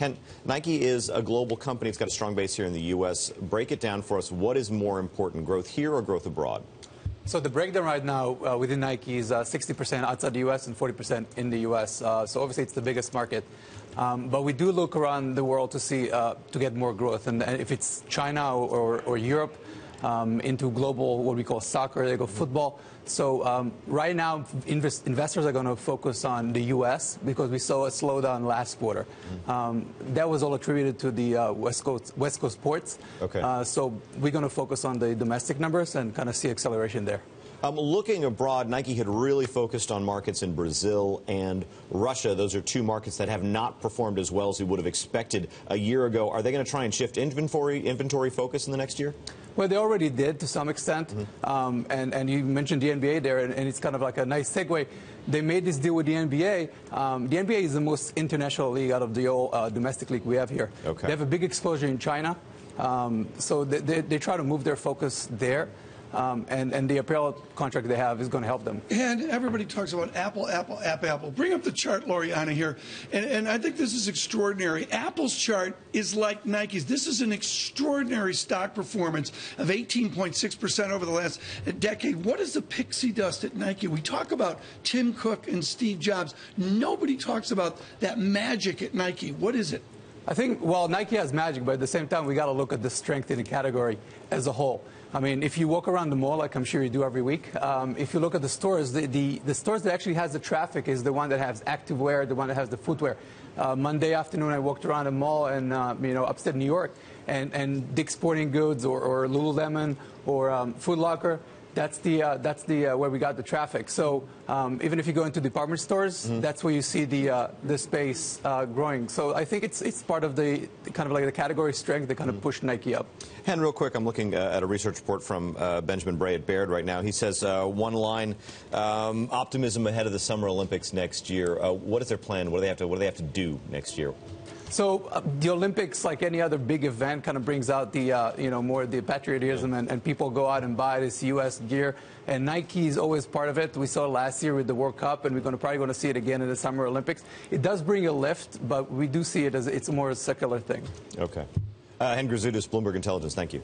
Ken, Nike is a global company. It's got a strong base here in the U.S. Break it down for us. What is more important, growth here or growth abroad? So the breakdown right now within Nike is 60% outside the U.S. and 40% in the U.S. So obviously it's the biggest market. But we do look around the world to see to get more growth. And if it's China or Europe, into global, what we call soccer, they go football. So right now, investors are going to focus on the U.S. because we saw a slowdown last quarter. That was all attributed to the West Coast ports. Okay. So we're going to focus on the domestic numbers and kind of see acceleration there. Looking abroad, Nike had really focused on markets in Brazil and Russia. Those are two markets that have not performed as well as we would have expected a year ago. Are they going to try and shift inventory focus in the next year? Well, they already did to some extent. And you mentioned the NBA there, and it's kind of like a nice segue. They made this deal with the NBA. The NBA is the most international league out of the whole domestic league we have here. Okay. They have a big exposure in China. So they try to move their focus there. And the apparel contract they have is going to help them. And everybody talks about Apple. Bring up the chart, Loriana, here. And I think this is extraordinary. Apple's chart is like Nike's. This is an extraordinary stock performance of 18.6% over the last decade. What is the pixie dust at Nike? We talk about Tim Cook and Steve Jobs. Nobody talks about that magic at Nike. What is it? I think, well, Nike has magic, but at the same time, we got to look at the strength in the category as a whole. I mean, if you walk around the mall, like I'm sure you do every week, if you look at the stores, the stores that actually has the traffic is the one that has activewear, the one that has the footwear. Monday afternoon, I walked around a mall in, upstate New York, and Dick's Sporting Goods or Lululemon or Foot Locker. That's the where we got the traffic. So even if you go into department stores, that's where you see the space growing. So I think it's part of the kind of like the category strength that kind of pushed Nike up. Hen, real quick, I'm looking at a research report from Benjamin Bray at Baird right now. He says one line, optimism ahead of the Summer Olympics next year. What is their plan? What do they have to do next year? So the Olympics, like any other big event, kind of brings out the more the patriotism, and people go out and buy this U.S. gear. And Nike is always part of it. We saw it last year with the World Cup, and we're probably going to see it again in the Summer Olympics. It does bring a lift, but we do see it as it's more a secular thing. Okay. Hen Grazutis, Bloomberg Intelligence. Thank you.